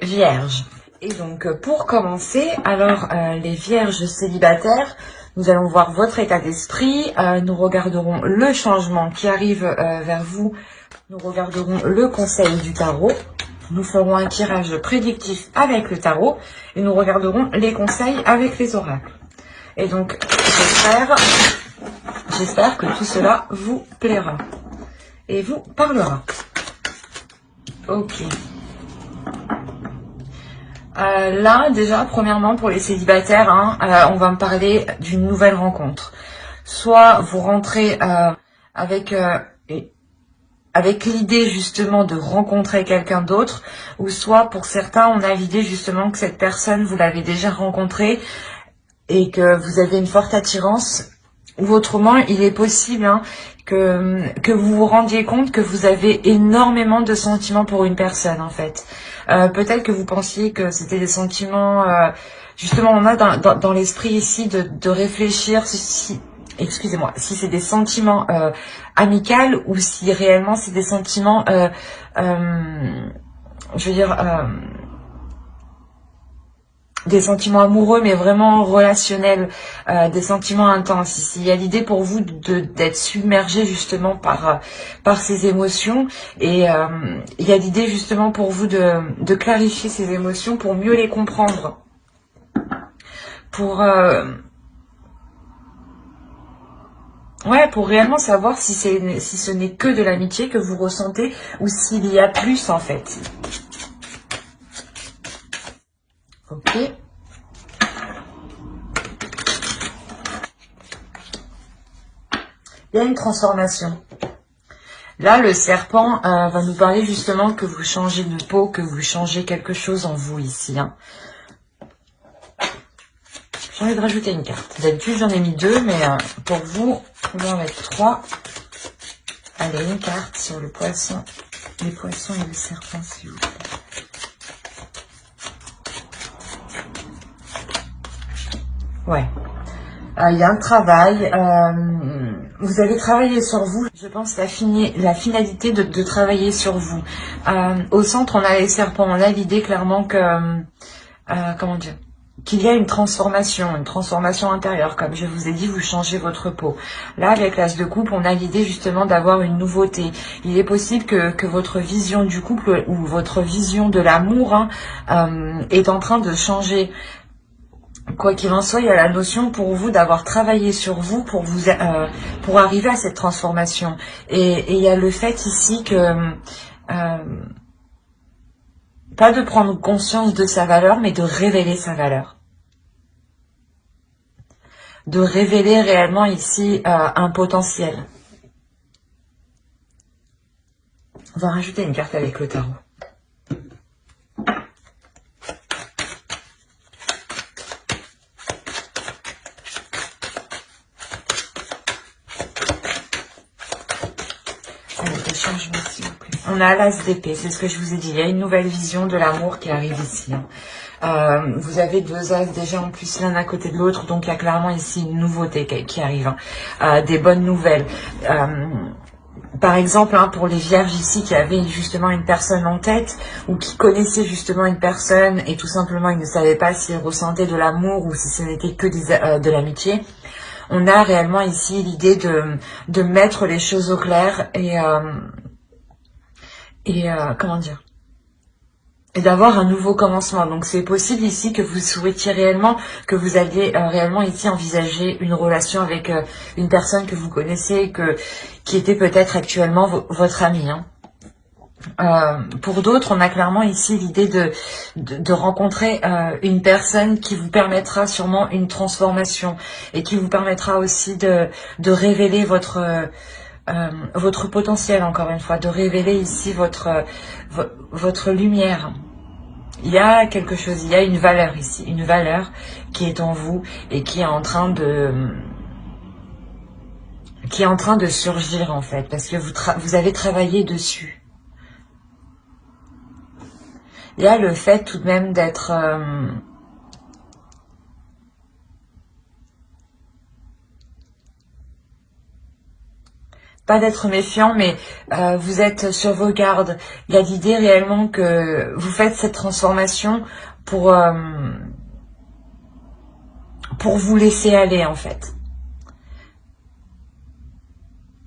Vierge. Et donc pour commencer, alors les vierges célibataires, nous allons voir votre état d'esprit, nous regarderons le changement qui arrive vers vous, nous regarderons le conseil du tarot, nous ferons un tirage prédictif avec le tarot et nous regarderons les conseils avec les oracles. Et donc j'espère que tout cela vous plaira et vous parlera. Ok. Là, déjà, premièrement, pour les célibataires, on va me parler d'une nouvelle rencontre. Soit vous rentrez avec l'idée justement de rencontrer quelqu'un d'autre, ou soit pour certains, on a l'idée justement que cette personne, vous l'avez déjà rencontrée et que vous avez une forte attirance. Ou autrement, il est possible que vous vous rendiez compte que vous avez énormément de sentiments pour une personne, en fait. Peut-être que vous pensiez que c'était des sentiments... justement, on a dans l'esprit ici de réfléchir si... Excusez-moi, si c'est des sentiments amicaux ou si réellement c'est des sentiments... je veux dire... des sentiments amoureux, mais vraiment relationnels, des sentiments intenses. Ici, il y a l'idée pour vous d'être submergé justement par ces émotions, et il y a l'idée justement pour vous de clarifier ces émotions pour mieux les comprendre, pour pour réellement savoir si ce n'est que de l'amitié que vous ressentez ou s'il y a plus en fait. Ok. Il y a une transformation. Là, le serpent va nous parler justement que vous changez de peau, que vous changez quelque chose en vous ici. J'ai envie de rajouter une carte. D'habitude, j'en ai mis 2, mais pour vous, on va en mettre 3. Allez, une carte sur le poisson. Les poissons et le serpent, s'il vous plaît. Ouais. Il y a un travail. Vous avez travaillé sur vous. Je pense la finalité de travailler sur vous. Au centre, on a les serpents. On a l'idée clairement que... comment dire, qu'il y a une transformation intérieure. Comme je vous ai dit, vous changez votre peau. Là, avec l'as de coupe, on a l'idée justement d'avoir une nouveauté. Il est possible que votre vision du couple ou votre vision de l'amour est en train de changer. Quoi qu'il en soit, il y a la notion pour vous d'avoir travaillé sur vous pour arriver à cette transformation. Et il y a le fait ici que... pas de prendre conscience de sa valeur, mais de révéler sa valeur. De révéler réellement ici un potentiel. On va rajouter une carte avec le tarot. Allez, des changements s'il vous plaît. On a l'as d'épée, c'est ce que je vous ai dit. Il y a une nouvelle vision de l'amour qui arrive ici. Vous avez 2 as déjà en plus l'un à côté de l'autre, donc il y a clairement ici une nouveauté qui arrive. Des bonnes nouvelles. Par exemple, pour les vierges ici qui avaient justement une personne en tête ou qui connaissaient justement une personne et tout simplement ils ne savaient pas s'ils ressentaient de l'amour ou si ce n'était que de l'amitié, on a réellement ici l'idée de mettre les choses au clair et comment dire, et d'avoir un nouveau commencement. Donc c'est possible ici que vous souhaitiez réellement, que vous alliez réellement ici envisager une relation avec une personne que vous connaissez, qui était peut-être actuellement votre ami. Pour d'autres, on a clairement ici l'idée de rencontrer une personne qui vous permettra sûrement une transformation et qui vous permettra aussi de révéler votre potentiel, encore une fois, de révéler ici votre lumière. Il y a quelque chose, il y a une valeur ici, une valeur qui est en vous et qui est en train de surgir en fait, parce que vous avez travaillé dessus. Il y a le fait tout de même d'être pas d'être méfiant, mais vous êtes sur vos gardes. Il y a l'idée réellement que vous faites cette transformation pour vous laisser aller en fait.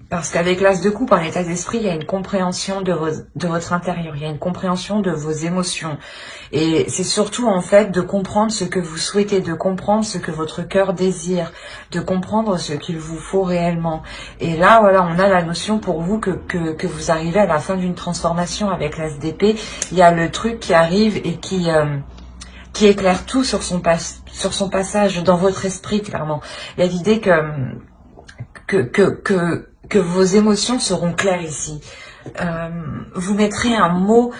Parce qu'avec l'As de coupe, en état d'esprit, il y a une compréhension de votre intérieur, il y a une compréhension de vos émotions. Et c'est surtout en fait de comprendre ce que vous souhaitez, de comprendre ce que votre cœur désire, de comprendre ce qu'il vous faut réellement. Et là, voilà, on a la notion pour vous que vous arrivez à la fin d'une transformation avec l'As d'épée. Il y a le truc qui arrive et qui éclaire tout sur son passage dans votre esprit, clairement. Il y a l'idée que vos émotions seront claires ici. Vous mettrez un mot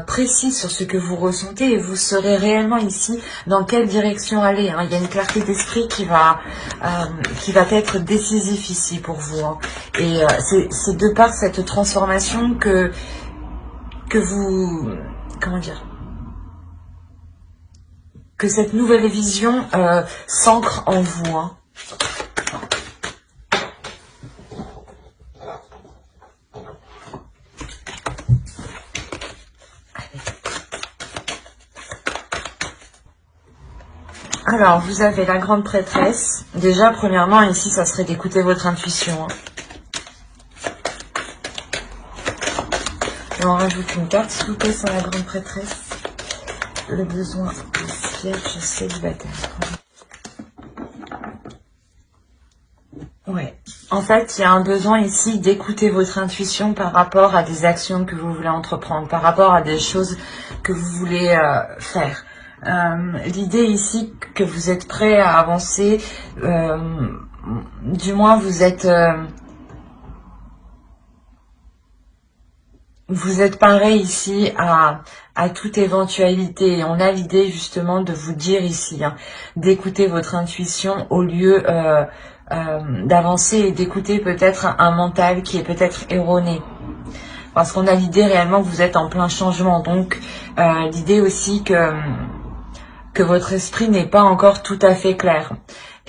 précis sur ce que vous ressentez et vous saurez réellement ici dans quelle direction aller. Hein. Il y a une clarté d'esprit qui va être décisif ici pour vous. Hein. Et c'est de par cette transformation que vous... Comment dire ? Que cette nouvelle vision s'ancre en vous. Hein. Alors, vous avez la grande prêtresse. Déjà, premièrement, ici, ça serait d'écouter votre intuition. Hein. Et on rajoute une carte, s'il vous plaît, sur la grande prêtresse. Le besoin de siège célibataire. Ouais. En fait, il y a un besoin ici d'écouter votre intuition par rapport à des actions que vous voulez entreprendre, par rapport à des choses que vous voulez faire. L'idée ici que vous êtes prêt à avancer, du moins vous êtes paré ici à toute éventualité. Et on a l'idée justement de vous dire ici, hein, d'écouter votre intuition au lieu d'avancer et d'écouter peut-être un mental qui est peut-être erroné. Parce qu'on a l'idée réellement que vous êtes en plein changement. Donc l'idée aussi que votre esprit n'est pas encore tout à fait clair.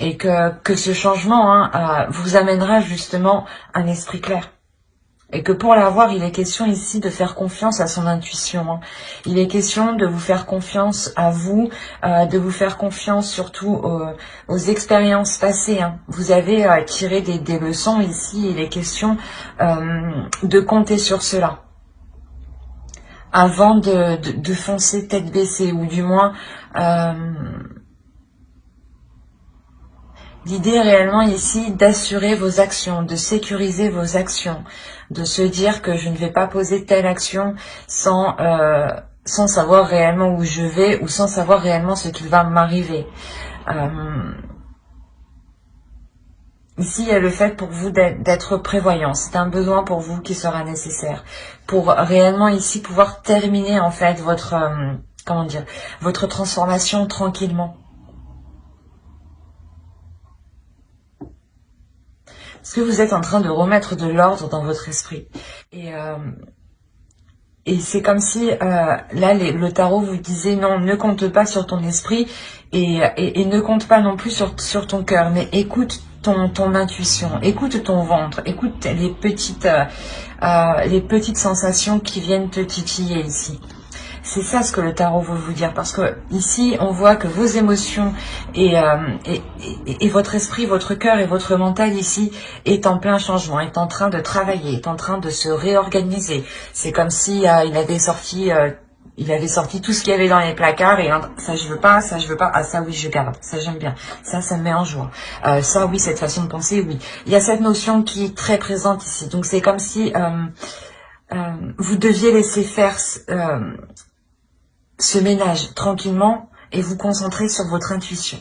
Et que ce changement vous amènera justement un esprit clair. Et que pour l'avoir, il est question ici de faire confiance à son intuition. Hein. Il est question de vous faire confiance à vous, de vous faire confiance surtout aux expériences passées. Hein. Vous avez tiré des leçons ici, il est question de compter sur cela. Avant de foncer tête baissée, ou du moins... L'idée réellement ici d'assurer vos actions, de sécuriser vos actions, de se dire que je ne vais pas poser telle action sans savoir réellement où je vais ou sans savoir réellement ce qui va m'arriver. Ici, il y a le fait pour vous d'être prévoyant. C'est un besoin pour vous qui sera nécessaire pour réellement ici pouvoir terminer en fait votre votre transformation tranquillement. Parce que vous êtes en train de remettre de l'ordre dans votre esprit. Et c'est comme si, là, le tarot vous disait, non, ne compte pas sur ton esprit et ne compte pas non plus sur ton cœur, mais écoute ton intuition, écoute ton ventre, écoute les petites sensations qui viennent te titiller ici. C'est ça ce que le tarot veut vous dire, parce que ici on voit que vos émotions et votre esprit, votre cœur et votre mental ici est en plein changement, est en train de travailler, est en train de se réorganiser. C'est comme si il avait sorti tout ce qu'il y avait dans les placards et ça je veux pas, ah ça oui je garde, ça j'aime bien, ça me met en joie, ça oui, cette façon de penser, oui. Il y a cette notion qui est très présente ici, donc c'est comme si vous deviez laisser faire ce ménage tranquillement et vous concentrer sur votre intuition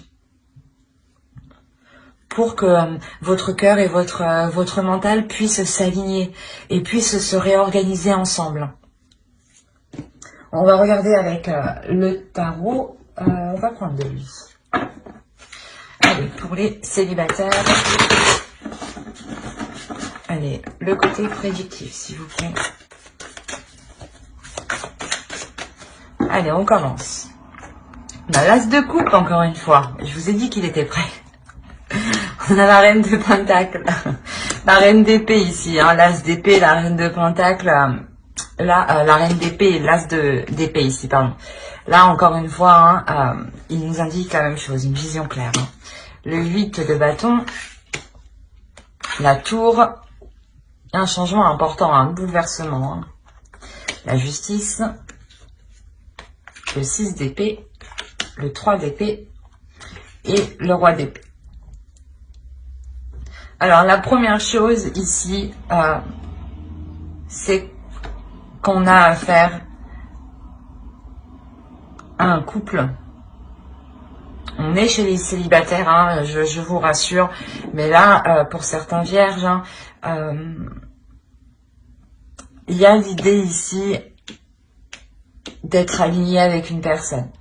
pour que votre cœur et votre mental puissent s'aligner et puissent se réorganiser ensemble. On va regarder avec le tarot, on va prendre de lui. Allez, pour les célibataires, allez, le côté prédictif s'il vous plaît. Allez, on commence. L'As de coupe, encore une fois. Je vous ai dit qu'il était prêt. On a la reine de Pentacle. La reine d'épée ici, hein, l'as d'épée, la reine de pentacle, la reine d'épée et l'as d'épée ici, pardon. Là, encore une fois, hein, il nous indique la même chose, une vision claire. Hein. Le 8 de bâton, la tour, un changement important, un bouleversement. Hein. La justice, le 6 d'épée, le 3 d'épée et le roi d'épée. Alors, la première chose ici, c'est qu'on a affaire à un couple. On est chez les célibataires, hein, je vous rassure. Mais là, pour certains vierges, hein, il y a l'idée ici d'être aligné avec une personne.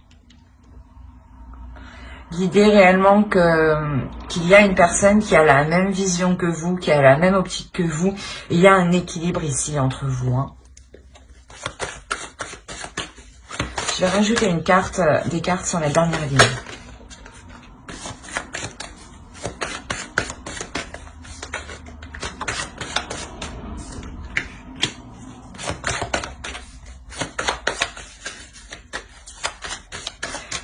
L'idée réellement qu'il y a une personne qui a la même vision que vous, qui a la même optique que vous. Il y a un équilibre ici entre vous. Hein. Je vais rajouter une carte, des cartes sur la dernière ligne.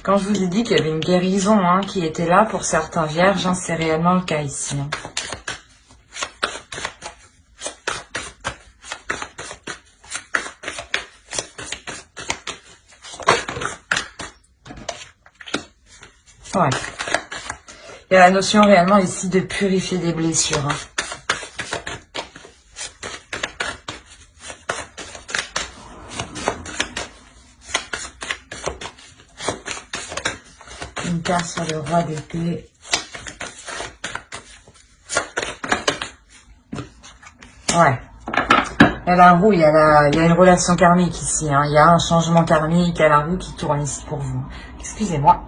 Quand je vous ai dit qu'il y avait une guérison hein, qui était là pour certains vierges, hein, c'est réellement le cas ici. Hein. Ouais. Il y a la notion réellement ici de purifier des blessures. Hein. Une carte sur le roi d'épée. Ouais. Il y a la roue, il y a une relation karmique ici. Hein. Il y a un changement karmique, il y a la roue qui tourne ici pour vous. Excusez-moi.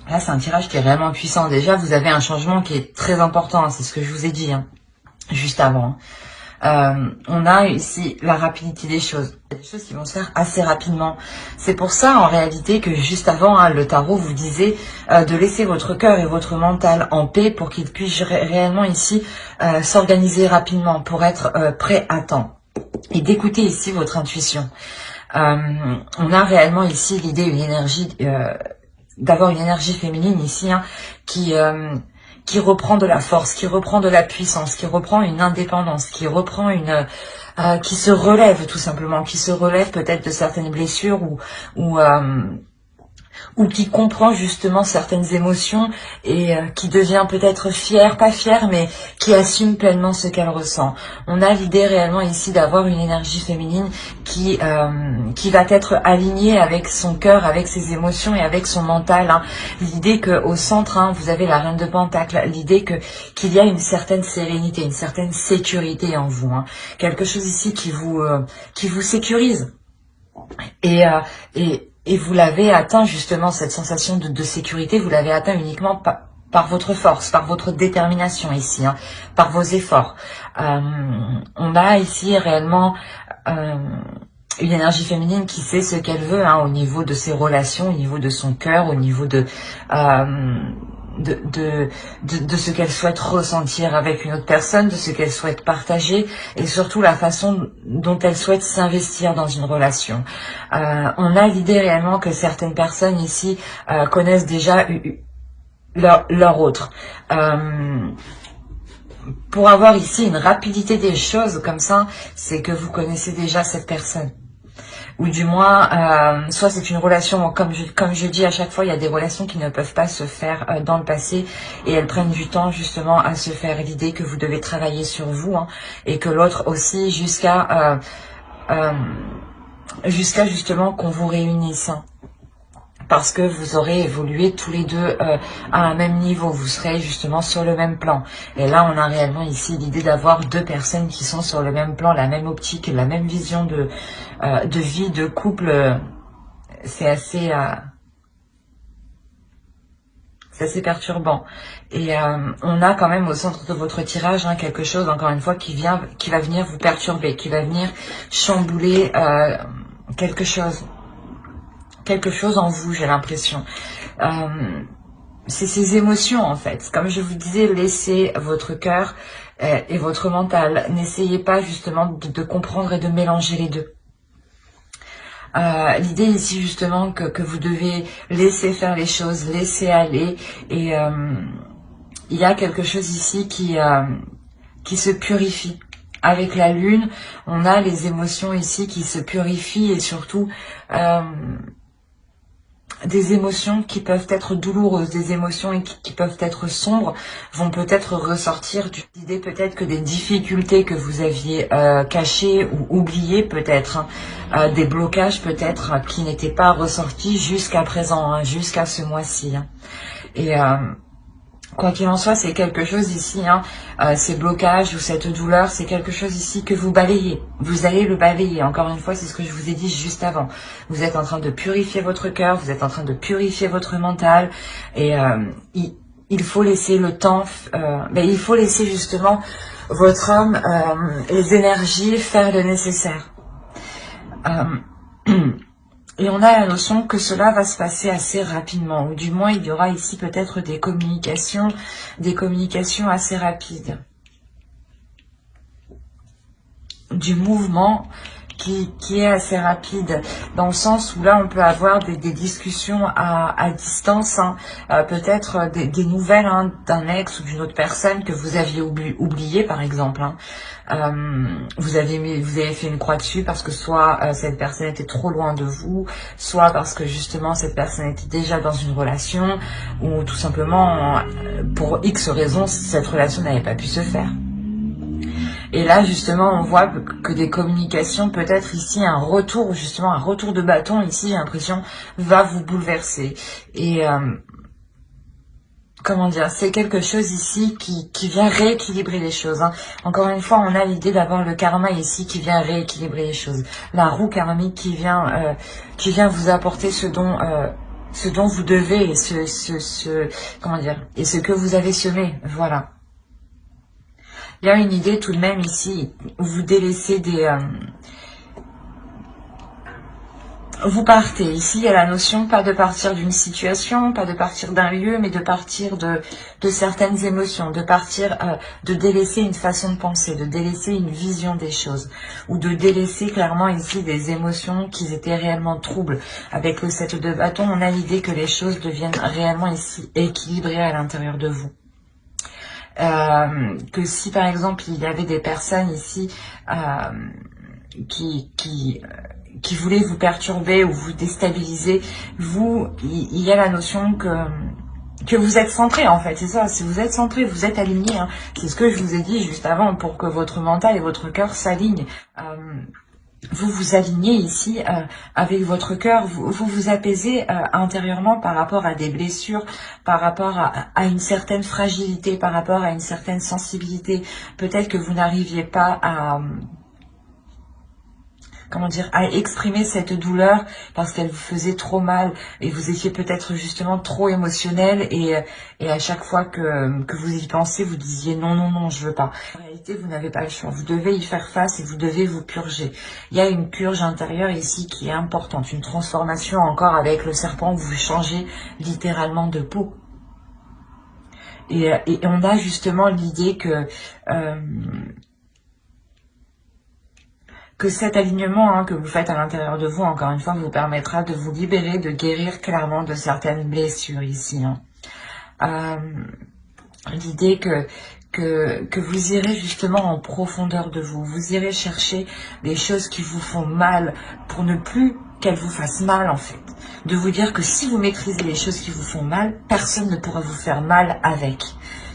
Là, c'est un tirage qui est vraiment puissant. Déjà, vous avez un changement qui est très important. Hein. C'est ce que je vous ai dit hein, juste avant. On a ici la rapidité des choses. Il y a des choses qui vont se faire assez rapidement. C'est pour ça, en réalité, que juste avant, hein, le tarot vous disait de laisser votre cœur et votre mental en paix pour qu'il puisse réellement ici s'organiser rapidement pour être prêt à temps. Et d'écouter ici votre intuition. On a réellement ici l'idée, une énergie... d'avoir une énergie féminine ici hein, qui reprend de la force, qui reprend de la puissance, qui reprend une indépendance, qui reprend qui se relève tout simplement, qui se relève peut-être de certaines blessures ou qui comprend justement certaines émotions et qui devient peut-être fière, pas fière, mais qui assume pleinement ce qu'elle ressent. On a l'idée réellement ici d'avoir une énergie féminine qui va être alignée avec son cœur, avec ses émotions et avec son mental. Hein. L'idée qu'au centre, hein, vous avez la reine de Pentacle, l'idée qu'il y a une certaine sérénité, une certaine sécurité en vous. Hein. Quelque chose ici qui vous sécurise. Et vous l'avez atteint justement, cette sensation de sécurité, vous l'avez atteint uniquement par votre force, par votre détermination ici, hein, par vos efforts. On a ici réellement une énergie féminine qui sait ce qu'elle veut hein, au niveau de ses relations, au niveau de son cœur, au niveau de ce qu'elle souhaite ressentir avec une autre personne, de ce qu'elle souhaite partager et surtout la façon dont elle souhaite s'investir dans une relation. On a l'idée réellement que certaines personnes ici connaissent déjà leur autre. Pour avoir ici une rapidité des choses comme ça, c'est que vous connaissez déjà cette personne. Ou du moins, soit c'est une relation, comme je dis à chaque fois, il y a des relations qui ne peuvent pas se faire dans le passé et elles prennent du temps justement à se faire. L'idée que vous devez travailler sur vous hein, et que l'autre aussi jusqu'à justement qu'on vous réunisse. Hein. Parce que vous aurez évolué tous les deux à un même niveau, vous serez justement sur le même plan. Et là, on a réellement ici l'idée d'avoir deux personnes qui sont sur le même plan, la même optique, la même vision de vie, de couple. C'est assez perturbant. Et on a quand même au centre de votre tirage hein, quelque chose, encore une fois, qui va venir vous perturber, qui va venir chambouler quelque chose. quelque chose en vous, j'ai l'impression. C'est ces émotions en fait. Comme je vous disais, laissez votre cœur et votre mental. N'essayez pas justement de comprendre et de mélanger les deux. L'idée ici justement que vous devez laisser faire les choses, laisser aller. Et il y a quelque chose ici qui se purifie. Avec la lune, on a les émotions ici qui se purifient et surtout des émotions qui peuvent être douloureuses, des émotions qui peuvent être sombres, vont peut-être ressortir du idée peut-être que des difficultés que vous aviez cachées ou oubliées peut-être, des blocages peut-être qui n'étaient pas ressortis jusqu'à présent, hein, jusqu'à ce mois-ci. Hein. Et quoi qu'il en soit, c'est quelque chose ici, hein, ces blocages ou cette douleur, c'est quelque chose ici que vous balayez. Vous allez le balayer. Encore une fois, c'est ce que je vous ai dit juste avant. Vous êtes en train de purifier votre cœur, vous êtes en train de purifier votre mental. Et il faut laisser le temps, il faut laisser justement votre âme, les énergies faire le nécessaire. Et on a la notion que cela va se passer assez rapidement, ou du moins il y aura ici peut-être des communications assez rapides. Du mouvement qui est assez rapide, dans le sens où là on peut avoir des discussions à distance, hein, peut-être des nouvelles hein, d'un ex ou d'une autre personne que vous aviez oublié par exemple. Hein. Vous avez fait une croix dessus parce que soit cette personne était trop loin de vous, soit parce que justement cette personne était déjà dans une relation, ou tout simplement pour X raisons cette relation n'avait pas pu se faire. Et là, justement, on voit que des communications, peut-être ici, un retour de bâton, ici, j'ai l'impression, va vous bouleverser. Et, comment dire, c'est quelque chose ici qui vient rééquilibrer les choses. Hein. Encore une fois, on a l'idée d'avoir le karma ici qui vient rééquilibrer les choses. La roue karmique qui vient vous apporter ce dont vous devez et comment dire, et ce que vous avez semé. Voilà. Il y a une idée tout de même ici, où vous délaissez vous partez. Ici, il y a la notion, pas de partir d'une situation, pas de partir d'un lieu, mais de partir de certaines émotions, de partir, de délaisser une façon de penser, de délaisser une vision des choses, ou de délaisser clairement ici des émotions qui étaient réellement troubles. Avec le 7 de bâton, on a l'idée que les choses deviennent réellement ici équilibrées à l'intérieur de vous. Que si par exemple il y avait des personnes ici qui voulaient vous perturber ou vous déstabiliser, il y a la notion que vous êtes centré en fait, c'est ça, si vous êtes centré, vous êtes aligné, hein. C'est ce que je vous ai dit juste avant, pour que votre mental et votre cœur s'alignent. Vous vous alignez ici avec votre cœur, vous vous apaisez intérieurement par rapport à des blessures, par rapport à une certaine fragilité, par rapport à une certaine sensibilité. Peut-être que vous n'arriviez pas à... comment dire, à exprimer cette douleur parce qu'elle vous faisait trop mal et vous étiez peut-être justement trop émotionnel et à chaque fois que vous y pensez, vous disiez non, je veux pas. En réalité, vous n'avez pas le choix, vous devez y faire face et vous devez vous purger. Il y a une purge intérieure ici qui est importante, une transformation encore avec le serpent, vous changez littéralement de peau. Et on a justement l'idée que cet alignement que vous faites à l'intérieur de vous, encore une fois, vous permettra de vous libérer, de guérir clairement de certaines blessures ici. Hein. L'idée que vous irez justement en profondeur de vous, vous irez chercher des choses qui vous font mal pour ne plus qu'elles vous fassent mal en fait. De vous dire que si vous maîtrisez les choses qui vous font mal, personne ne pourra vous faire mal avec.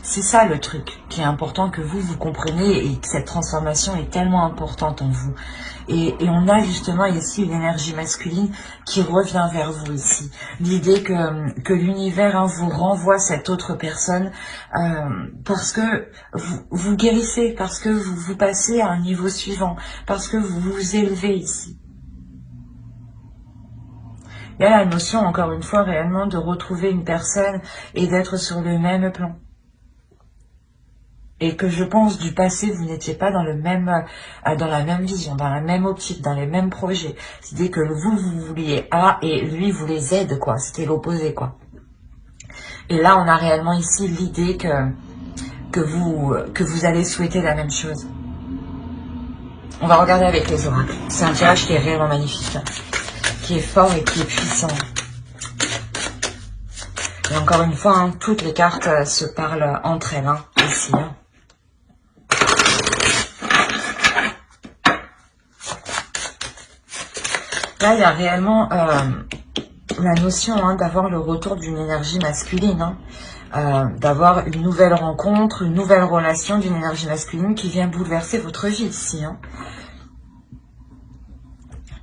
C'est ça le truc qui est important que vous compreniez et que cette transformation est tellement importante en vous. Et on a justement ici une énergie masculine qui revient vers vous ici. L'idée que l'univers vous renvoie cette autre personne parce que vous guérissez, parce que vous passez à un niveau suivant, parce que vous vous élevez ici. Il y a la notion, encore une fois, réellement de retrouver une personne et d'être sur le même plan. et que je pense du passé, vous n'étiez pas dans dans la même vision, dans la même optique, dans les mêmes projets. C'était que vous vouliez A et lui voulait Z, quoi. C'était l'opposé, quoi. Et là, on a réellement ici l'idée que vous allez souhaiter la même chose. On va regarder avec les oracles. C'est un tirage qui est réellement magnifique, hein, qui est fort et qui est puissant. Et encore une fois, hein, toutes les cartes se parlent entre elles, hein, ici. Hein. Là, il y a réellement la notion hein, d'avoir le retour d'une énergie masculine, hein, d'avoir une nouvelle rencontre, une nouvelle relation d'une énergie masculine qui vient bouleverser votre vie ici. Hein.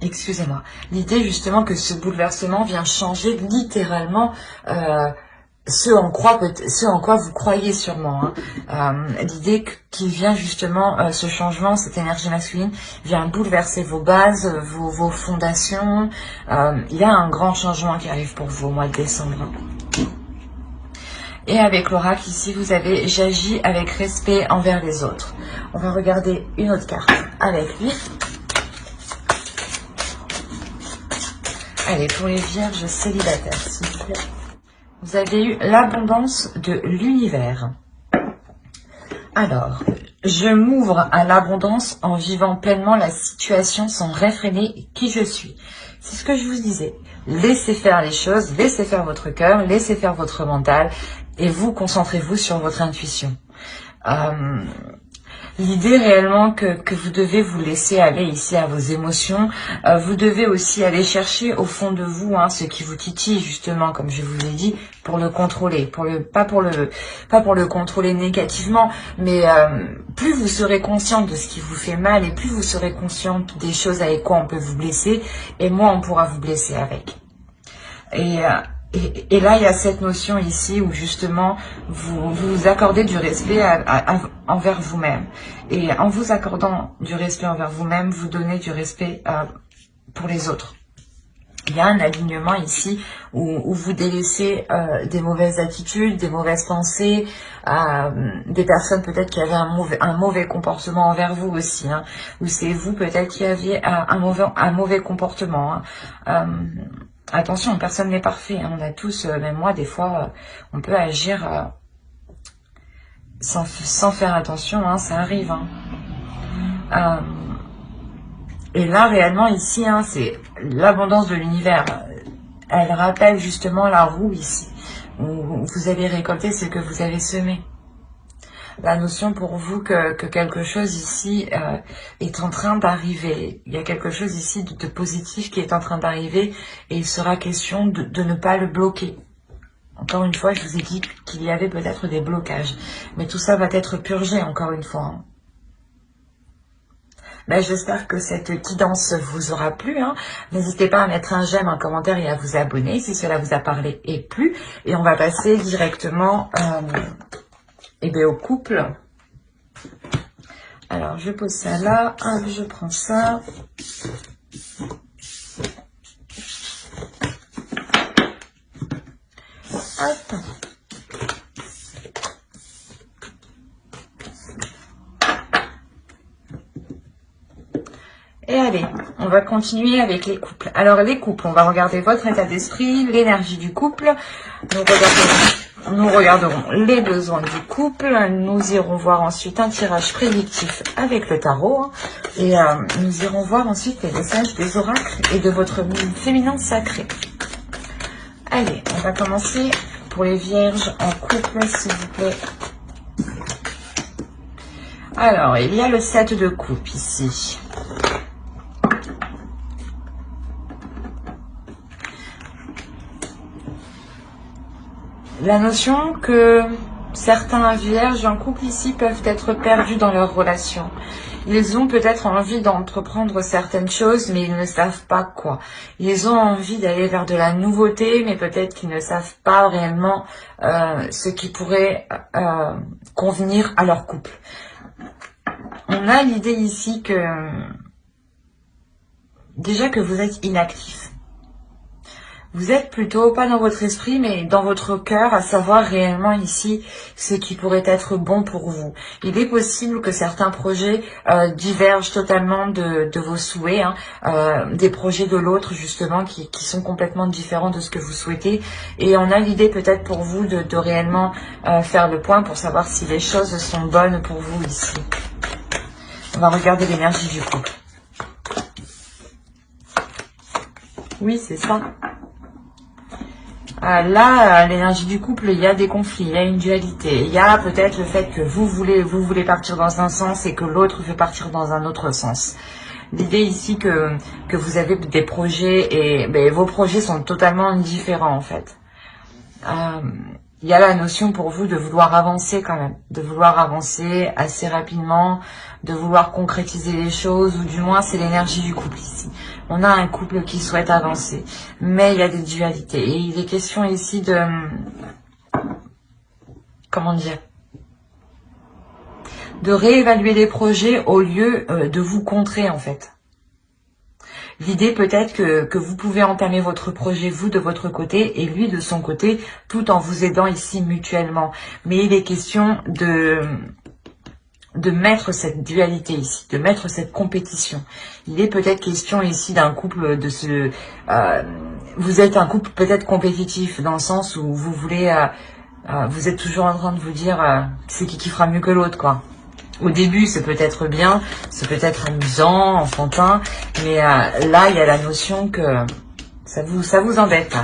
Excusez-moi. L'idée justement que ce bouleversement vient changer littéralement ce en quoi vous croyez sûrement. Hein. L'idée qui vient justement, ce changement, cette énergie masculine, vient bouleverser vos bases, vos fondations. Il y a un grand changement qui arrive pour vous au mois de décembre. Et avec l'oracle ici, vous avez « J'agis avec respect envers les autres ». On va regarder une autre carte avec lui. Allez, pour les vierges célibataires, s'il vous plaît. Vous avez eu l'abondance de l'univers. Alors, je m'ouvre à l'abondance en vivant pleinement la situation sans réfréner qui je suis. C'est ce que je vous disais. Laissez faire les choses, laissez faire votre cœur, laissez faire votre mental et vous concentrez-vous sur votre intuition. L'idée réellement que vous devez vous laisser aller ici à vos émotions, vous devez aussi aller chercher au fond de vous hein, ce qui vous titille justement, comme je vous ai dit, pour le contrôler, pas pour le contrôler négativement, mais plus vous serez consciente de ce qui vous fait mal et plus vous serez consciente des choses avec quoi on peut vous blesser, et moins on pourra vous blesser avec. Et là, il y a cette notion ici où justement, vous accordez du respect envers vous-même. Et en vous accordant du respect envers vous-même, vous donnez du respect pour les autres. Il y a un alignement ici où vous délaissez des mauvaises attitudes, des mauvaises pensées, des personnes peut-être qui avaient un mauvais comportement envers vous aussi. Hein, ou c'est vous peut-être qui aviez un mauvais comportement. Hein. Attention, personne n'est parfait. Hein. On a tous, même moi, des fois, on peut agir sans faire attention. Hein, ça arrive. Hein. Et là, réellement, ici, hein, c'est l'abondance de l'univers. Elle rappelle justement la roue ici. Où vous avez récolté ce que vous avez semé. La notion pour vous que quelque chose ici est en train d'arriver. Il y a quelque chose ici de positif qui est en train d'arriver et il sera question de ne pas le bloquer. Encore une fois, je vous ai dit qu'il y avait peut-être des blocages. Mais tout ça va être purgé encore une fois. Hein. Ben, j'espère que cette guidance vous aura plu. Hein. N'hésitez pas à mettre un j'aime, un commentaire et à vous abonner si cela vous a parlé et plu. Et on va passer directement... et bien au couple. Alors je pose ça là, hop, je prends ça. Hop. Et allez, on va continuer avec les couples. Alors les couples, on va regarder votre état d'esprit, l'énergie du couple. Nous regarderons les besoins du couple. Nous irons voir ensuite un tirage prédictif avec le tarot. Et nous irons voir ensuite les messages des oracles et de votre féminin sacré. Allez, on va commencer pour les vierges en couple, s'il vous plaît. Alors, il y a le 7 de coupe ici. La notion que certains vierges en couple ici peuvent être perdus dans leur relation. Ils ont peut-être envie d'entreprendre certaines choses, mais ils ne savent pas quoi. Ils ont envie d'aller vers de la nouveauté, mais peut-être qu'ils ne savent pas réellement ce qui pourrait convenir à leur couple. On a l'idée ici que déjà que vous êtes inactif. Vous êtes plutôt, pas dans votre esprit, mais dans votre cœur, à savoir réellement ici ce qui pourrait être bon pour vous. Il est possible que certains projets divergent totalement de vos souhaits, hein, des projets de l'autre justement qui sont complètement différents de ce que vous souhaitez. Et on a l'idée peut-être pour vous de réellement faire le point pour savoir si les choses sont bonnes pour vous ici. On va regarder l'énergie du couple. Oui, c'est ça. Là, l'énergie du couple, il y a des conflits, il y a une dualité. Il y a peut-être le fait que vous voulez partir dans un sens et que l'autre veut partir dans un autre sens. L'idée ici que vous avez des projets et vos projets sont totalement différents en fait. Il y a la notion pour vous de vouloir avancer quand même, de vouloir avancer assez rapidement, de vouloir concrétiser les choses, ou du moins c'est l'énergie du couple ici. On a un couple qui souhaite avancer, mais il y a des dualités. Et il est question ici de... Comment dire ? De réévaluer les projets au lieu de vous contrer en fait. L'idée peut-être que vous pouvez entamer votre projet, vous de votre côté, et lui de son côté, tout en vous aidant ici mutuellement. Mais il est question de mettre cette dualité ici, de mettre cette compétition. Il est peut-être question ici d'un couple de ce... vous êtes un couple peut-être compétitif, dans le sens où vous voulez... vous êtes toujours en train de vous dire c'est qui fera mieux que l'autre, quoi. Au début, c'est peut-être bien, c'est peut-être amusant, enfantin, mais là, il y a la notion que ça vous embête.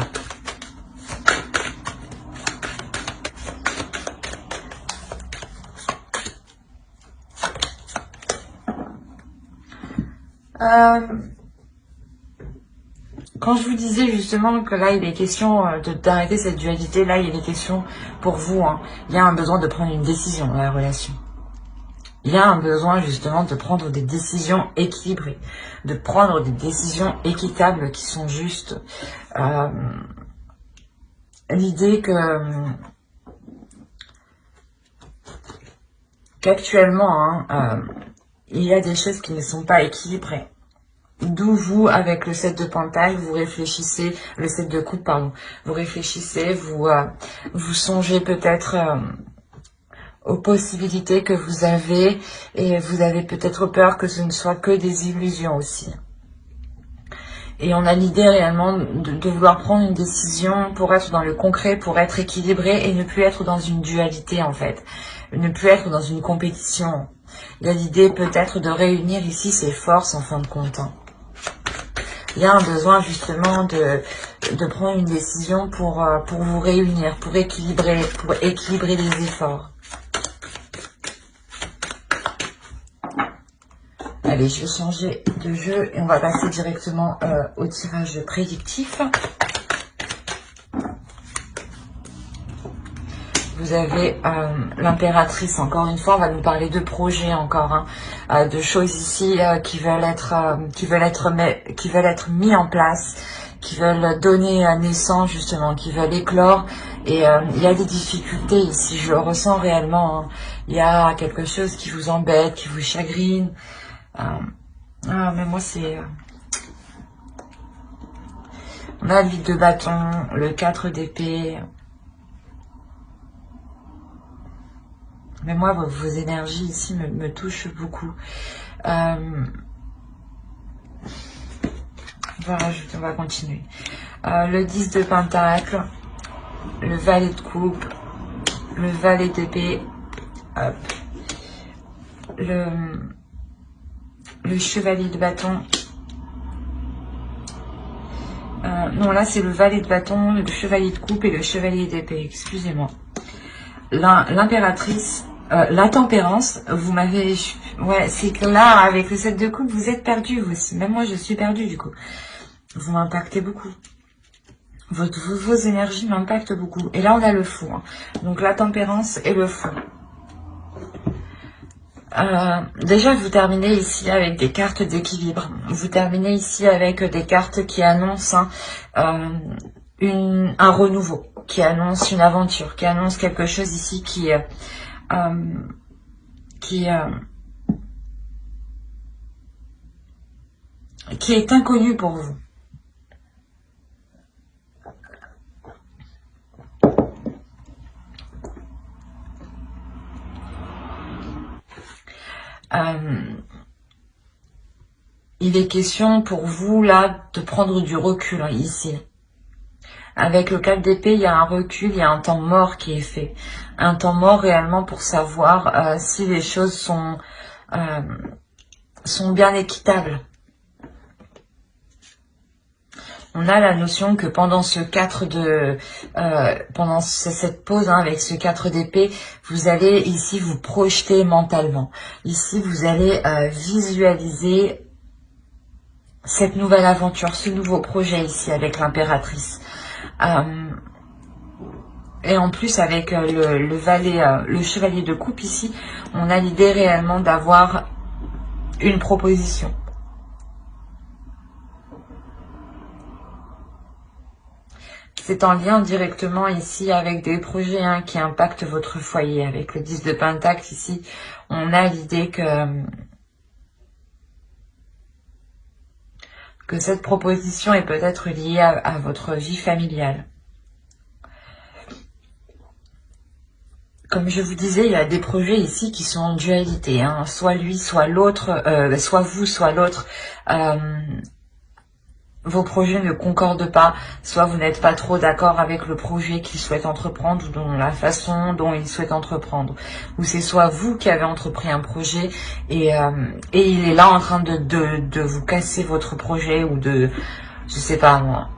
Quand je vous disais justement que là, il est question d'arrêter cette dualité, là, il est question pour vous. Hein, il y a un besoin de prendre une décision dans la relation. Il y a un besoin justement de prendre des décisions équilibrées, de prendre des décisions équitables qui sont justes. L'idée qu'actuellement, il y a des choses qui ne sont pas équilibrées. D'où vous, avec le 7 de Pentacle, vous réfléchissez, le 7 de coupe, pardon, vous réfléchissez, vous songez peut-être... aux possibilités que vous avez, et vous avez peut-être peur que ce ne soit que des illusions aussi. Et on a l'idée réellement de vouloir prendre une décision pour être dans le concret, pour être équilibré et ne plus être dans une dualité en fait, ne plus être dans une compétition. Il y a l'idée peut-être de réunir ici ses forces en fin de compte. Il y a un besoin justement de prendre une décision pour vous réunir, pour équilibrer les efforts. Allez, je vais changer de jeu et on va passer directement au tirage prédictif. Vous avez l'impératrice, encore une fois, on va nous parler de projets encore, hein, de choses ici qui veulent être mis en place, qui veulent donner naissance justement, qui veulent éclore. Et il y a des difficultés ici, je le ressens réellement. Hein. Il y a quelque chose qui vous embête, qui vous chagrine. Mais moi c'est... On a le 8 de bâton, le 4 d'épée. Mais moi, vos énergies ici me touchent beaucoup. On va rajouter, on va continuer. Le 10 de pentacle, le valet de coupe, le valet d'épée, le chevalier de bâton. Non, là c'est le valet de bâton, le chevalier de coupe et le chevalier d'épée, excusez-moi. L'impératrice, la tempérance, vous m'avez... Ouais, c'est que là, avec le 7 de coupe, vous êtes perdu vous aussi. Même moi, je suis perdue du coup. Vous m'impactez beaucoup. Vos énergies m'impactent beaucoup. Et là, on a le fou. Hein. Donc la tempérance et le fou. Déjà, vous terminez ici avec des cartes d'équilibre. Vous terminez ici avec des cartes qui annoncent un renouveau, qui annoncent une aventure, qui annoncent quelque chose ici qui est inconnu pour vous. Il est question pour vous là de prendre du recul hein, ici. Avec le 4 d'épée, il y a un recul, il y a un temps mort qui est fait. Un temps mort réellement pour savoir si les choses sont bien équitables. On a la notion que pendant ce 4 de... pendant cette pause hein, avec ce 4 d'épée, vous allez ici vous projeter mentalement. Ici, vous allez visualiser cette nouvelle aventure, ce nouveau projet ici avec l'impératrice. Et en plus avec le valet, le chevalier de coupe ici, on a l'idée réellement d'avoir une proposition. C'est en lien directement ici avec des projets hein, qui impactent votre foyer. Avec le 10 de Pentacle ici, on a l'idée que cette proposition est peut-être liée à votre vie familiale. Comme je vous disais, il y a des projets ici qui sont en dualité, hein, soit lui, soit l'autre, soit vous, soit l'autre. Vos projets ne concordent pas, soit vous n'êtes pas trop d'accord avec le projet qu'il souhaite entreprendre ou dans la façon dont il souhaite entreprendre. Ou c'est soit vous qui avez entrepris un projet et il est là en train de vous casser votre projet ou de, je sais pas moi,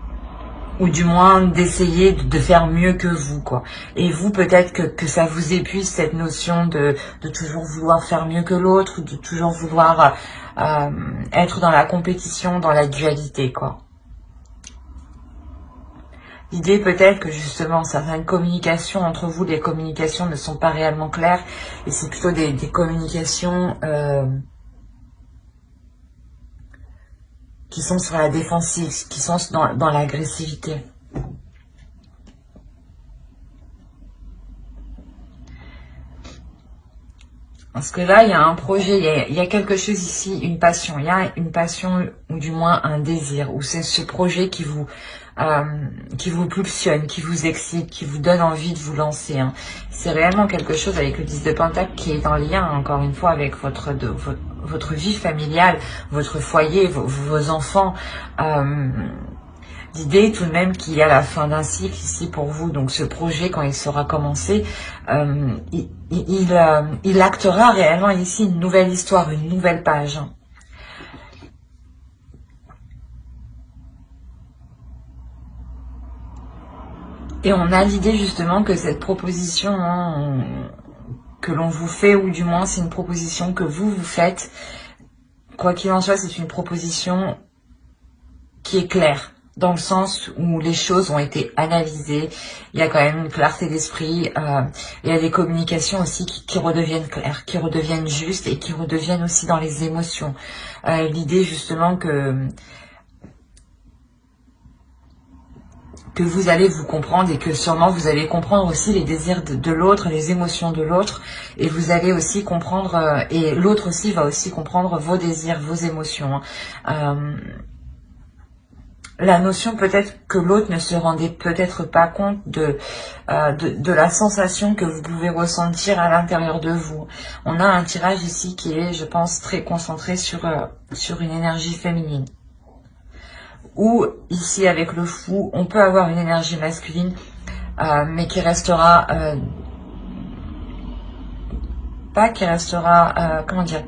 ou du moins d'essayer de faire mieux que vous, quoi. Et vous, peut-être que ça vous épuise, cette notion de toujours vouloir faire mieux que l'autre, ou de toujours vouloir être dans la compétition, dans la dualité, quoi. L'idée peut-être que justement, certaines communications entre vous, les communications ne sont pas réellement claires, et c'est plutôt des communications qui sont sur la défensive, qui sont dans l'agressivité. Parce que là, il y a un projet, il y a quelque chose ici, une passion. Il y a une passion, ou du moins un désir, ou c'est ce projet qui vous pulsionne, qui vous excite, qui vous donne envie de vous lancer. Hein. C'est réellement quelque chose avec le 10 de Pentacle qui est en lien, encore une fois, avec votre vie familiale, votre foyer, vos enfants. L'idée tout de même qu'il y a la fin d'un cycle ici pour vous, donc ce projet quand il sera commencé, il actera réellement ici une nouvelle histoire, une nouvelle page. Et on a l'idée justement que cette proposition hein, que l'on vous fait, ou du moins c'est une proposition que vous faites, quoi qu'il en soit, c'est une proposition qui est claire. Dans le sens où les choses ont été analysées, il y a quand même une clarté d'esprit, il y a des communications aussi qui redeviennent claires, qui redeviennent justes et qui redeviennent aussi dans les émotions. L'idée justement que vous allez vous comprendre et que sûrement vous allez comprendre aussi les désirs de l'autre, les émotions de l'autre, et vous allez aussi comprendre, et l'autre aussi va aussi comprendre vos désirs, vos émotions. La notion peut-être que l'autre ne se rendait peut-être pas compte de la sensation que vous pouvez ressentir à l'intérieur de vous. On a un tirage ici qui est, je pense, très concentré sur une énergie féminine. Ou ici avec le fou, on peut avoir une énergie masculine, mais qui restera... comment dire,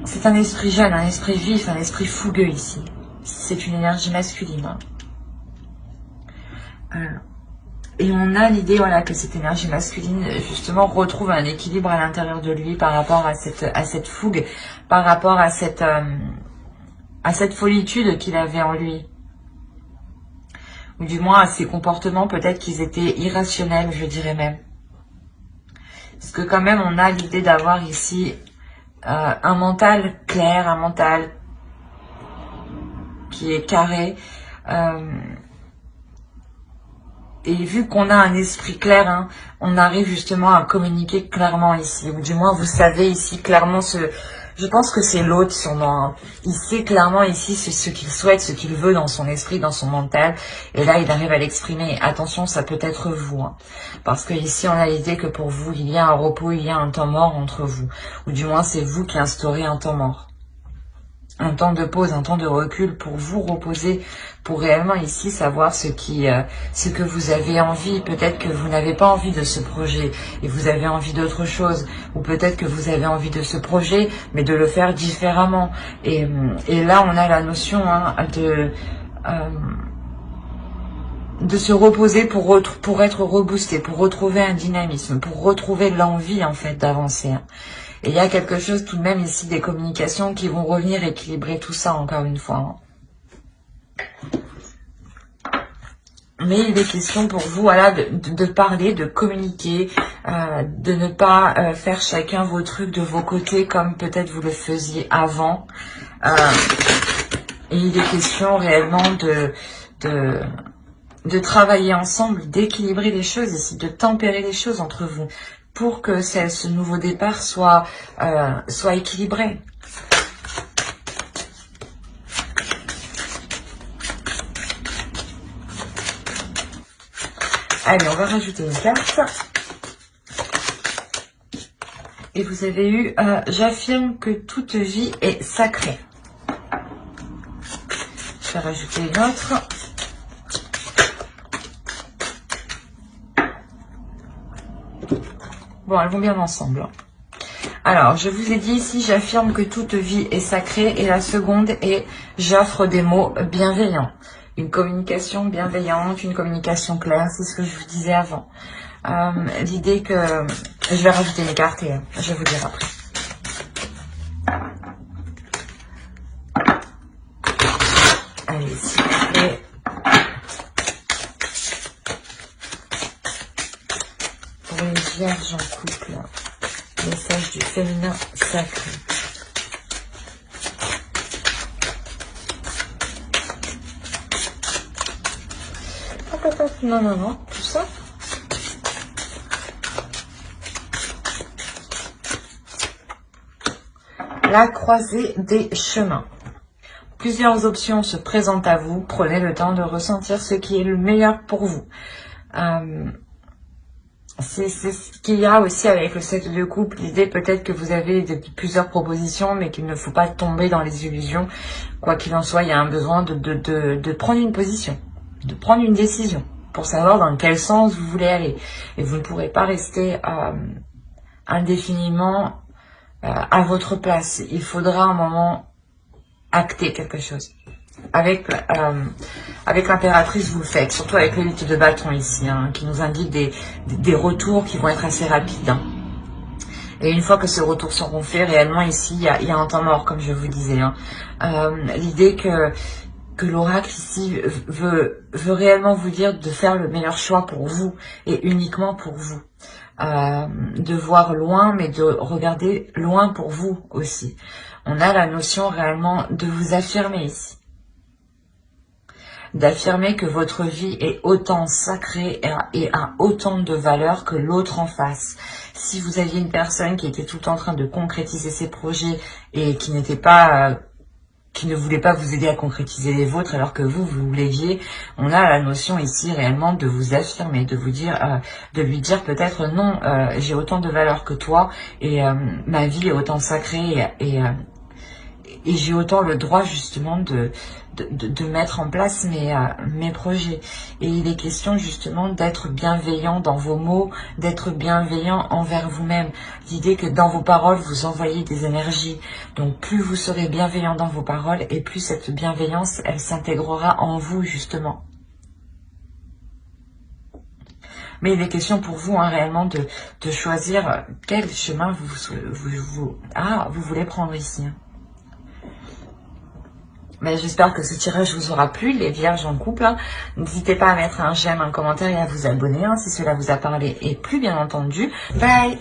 c'est un esprit jeune, un esprit vif, un esprit fougueux ici. C'est une énergie masculine. Et on a l'idée voilà, que cette énergie masculine, justement, retrouve un équilibre à l'intérieur de lui par rapport à cette fougue, par rapport à cette folitude qu'il avait en lui. Ou du moins à ses comportements, peut-être qu'ils étaient irrationnels, je dirais même. Parce que quand même, on a l'idée d'avoir ici... un mental clair, un mental qui est carré. Et vu qu'on a un esprit clair, hein, on arrive justement à communiquer clairement ici. Ou du moins, vous savez ici clairement Je pense que c'est l'autre sûrement. Hein. Il sait clairement ici ce qu'il souhaite, ce qu'il veut dans son esprit, dans son mental. Et là, il arrive à l'exprimer. Attention, ça peut être vous. Hein. Parce que ici, on a l'idée que pour vous, il y a un repos, il y a un temps mort entre vous. Ou du moins, c'est vous qui instaurez un temps mort. Un temps de pause, un temps de recul pour vous reposer, pour réellement ici savoir ce que vous avez envie. Peut-être que vous n'avez pas envie de ce projet et vous avez envie d'autre chose, ou peut-être que vous avez envie de ce projet, mais de le faire différemment. Et là, on a la notion hein, de se reposer pour être reboosté, pour retrouver un dynamisme, pour retrouver l'envie en fait d'avancer. Hein. Et il y a quelque chose tout de même ici, des communications qui vont revenir équilibrer tout ça encore une fois. Mais il est question pour vous voilà, de parler, de communiquer, de ne pas faire chacun vos trucs de vos côtés comme peut-être vous le faisiez avant. Et il est question réellement de travailler ensemble, d'équilibrer les choses ici, de tempérer les choses entre vous, pour que ce nouveau départ soit équilibré. Allez, on va rajouter une carte. Et vous avez eu « J'affirme que toute vie est sacrée ». Je vais rajouter une autre. Bon, elles vont bien ensemble. Alors, je vous ai dit ici, j'affirme que toute vie est sacrée. Et la seconde est, j'offre des mots bienveillants. Une communication bienveillante, une communication claire, c'est ce que je vous disais avant. L'idée que... Je vais rajouter mes cartes et je vais vous dire après. Allez, s'il vous plaît. Pour une vierge en couple, message du féminin sacré. Non, non, non, tout ça. La croisée des chemins. Plusieurs options se présentent à vous. Prenez le temps de ressentir ce qui est le meilleur pour vous. C'est ce qu'il y a aussi avec le cercle de couple. L'idée peut-être que vous avez plusieurs propositions, mais qu'il ne faut pas tomber dans les illusions. Quoi qu'il en soit, il y a un besoin de prendre une position, de prendre une décision pour savoir dans quel sens vous voulez aller. Et vous ne pourrez pas rester indéfiniment à votre place. Il faudra un moment acter quelque chose. Avec l'impératrice, vous le faites, surtout avec le 8 de bâton ici, hein, qui nous indique des retours qui vont être assez rapides. Hein. Et une fois que ces retours seront faits, réellement ici, il y a un temps mort, comme je vous disais. Hein. L'idée que l'oracle ici veut réellement vous dire de faire le meilleur choix pour vous et uniquement pour vous. De voir loin, mais de regarder loin pour vous aussi. On a la notion réellement de vous affirmer ici. D'affirmer que votre vie est autant sacrée et a autant de valeur que l'autre en face. Si vous aviez une personne qui était tout le temps en train de concrétiser ses projets et qui n'était pas... qui ne voulait pas vous aider à concrétiser les vôtres alors que vous l'aviez, on a la notion ici réellement de vous affirmer, de vous dire, de lui dire peut-être non, j'ai autant de valeur que toi et ma vie est autant sacrée et j'ai autant le droit justement de mettre en place mes projets. Et il est question justement d'être bienveillant dans vos mots, d'être bienveillant envers vous-même. L'idée que dans vos paroles, vous envoyez des énergies. Donc plus vous serez bienveillant dans vos paroles et plus cette bienveillance, elle s'intégrera en vous justement. Mais il est question pour vous hein, réellement de choisir quel chemin vous voulez prendre ici. Mais j'espère que ce tirage vous aura plu, les vierges en couple. Hein. N'hésitez pas à mettre un j'aime, un commentaire et à vous abonner hein, si cela vous a parlé et plu, bien entendu. Bye!